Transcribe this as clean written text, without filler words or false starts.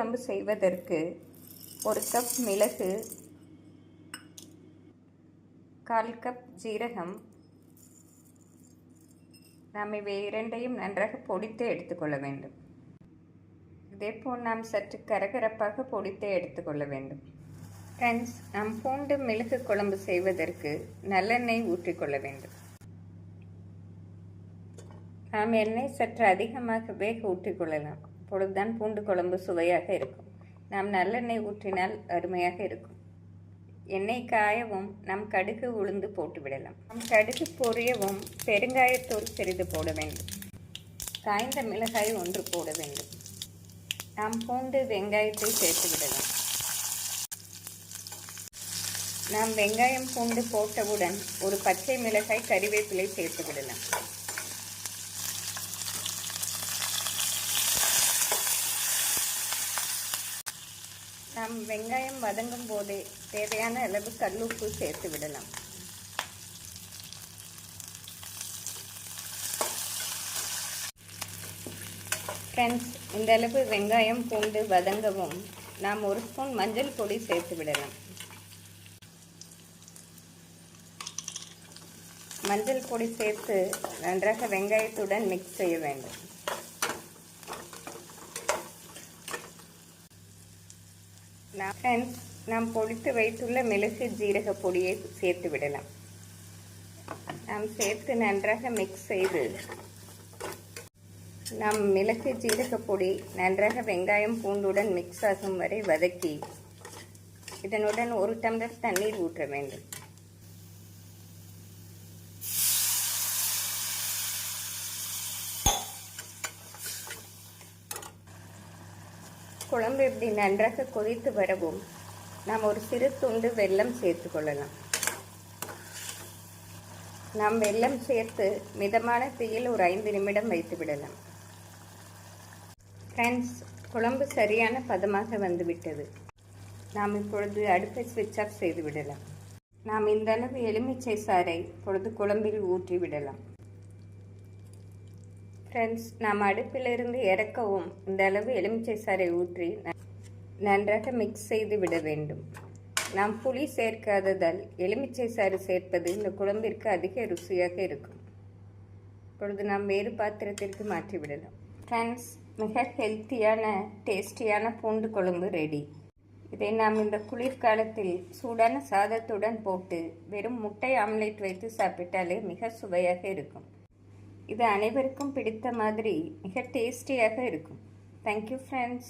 குழம்பு செய்வதற்கு 1 கப் மிளகு, 1/4 கப் ஜீரகம், நாம் இவை இரண்டையும் நன்றாக பொடித்து எடுத்துக்கொள்ள வேண்டும். இதேபோல் நாம் சற்று கரகரப்பாக பொடித்து எடுத்துக்கொள்ள வேண்டும். ஃப்ரெண்ட்ஸ், நாம் பூண்டு மிளகு குழம்பு செய்வதற்கு நல்லெண்ணெய் ஊற்றிக்கொள்ள வேண்டும். நாம் எண்ணெய் சற்று அதிகமாகவே ஊற்றிக்கொள்ளலாம். அப்பொழுதுதான் பூண்டு குழம்பு சுவையாக இருக்கும். நாம் நல்லெண்ணெய் ஊற்றினால் அருமையாக இருக்கும். எண்ணெய் காயவும் நாம் கடுகு உளுந்து போட்டு விடலாம். நாம் கடுகு பொரியவும் பெருங்காயத்தூள் சிறிது போட வேண்டும். காய்ந்த மிளகாய் 1 போட வேண்டும். நாம் பூண்டு வெங்காயத்தை சேர்த்து விடலாம். நாம் வெங்காயம் பூண்டு போட்டவுடன் ஒரு பச்சை மிளகாய் கறிவேப்பிலை சேர்த்து விடலாம். நாம் வெங்காயம் வதங்கும் போதே தேவையான அளவு கல்லுப்பு சேர்த்து விடலாம். ஃப்ரெண்ட்ஸ், இந்த அளவு வெங்காயம் பூண்டு வதங்கவும் நாம் 1 ஸ்பூன் மஞ்சள் பொடி சேர்த்து விடலாம். மஞ்சள் பொடி சேர்த்து நன்றாக வெங்காயத்துடன் மிக்ஸ் செய்ய வேண்டும். ஃப்ரெண்ட்ஸ், நாம் பொடித்து வைத்துள்ள மிளகு ஜீரக பொடியை சேர்த்து விடலாம். நாம் சேர்த்து நன்றாக மிக்ஸ் செய்து நாம் மிளகு ஜீரக பொடி நன்றாக வெங்காயம் பூண்டுடன் மிக்ஸ் ஆகும் வரை வதக்கி இதனுடன் 1 டம்ளர் தண்ணீர் ஊற்ற வேண்டும். குழம்பு இப்படி நன்றாக கொதித்து வரவும் நாம் ஒரு சிறு துண்டு வெல்லம் சேர்த்து கொள்ளலாம். நாம் வெல்லம் சேர்த்து மிதமான தீயில் ஒரு 5 நிமிடம் வைத்து விடலாம். ஃப்ரெண்ட்ஸ், குழம்பு சரியான பதமாக வந்துவிட்டது. நாம் இப்பொழுது அடுப்பை ஸ்விட்ச் ஆஃப் செய்து விடலாம். நாம் இந்த அளவு எலுமிச்சை சாறை இப்பொழுது குழம்பில் ஊற்றி விடலாம். ஃப்ரெண்ட்ஸ், நாம் அடுப்பிலிருந்து இறக்கவும் இந்த அளவு எலுமிச்சை சாறை ஊற்றி நன்றாக மிக்ஸ் செய்து விட வேண்டும். நாம் புளி சேர்க்காததால் எலுமிச்சை சாறு சேர்ப்பது இந்த குழம்பிற்கு அதிக ருசியாக இருக்கும். இப்பொழுது நாம் வேறு பாத்திரத்திற்கு மாற்றி விடலாம். ஃப்ரெண்ட்ஸ், மிக ஹெல்த்தியான டேஸ்டியான பூண்டு குழம்பு ரெடி. இதை நாம் இந்த குளிர்காலத்தில் சூடான சாதத்துடன் போட்டு வெறும் முட்டை ஆம்லேட் வைத்து சாப்பிட்டாலே மிக சுவையாக இருக்கும். இது அனைவருக்கும் பிடித்த மாதிரி மிக டேஸ்டியாக இருக்கும். Thank you friends.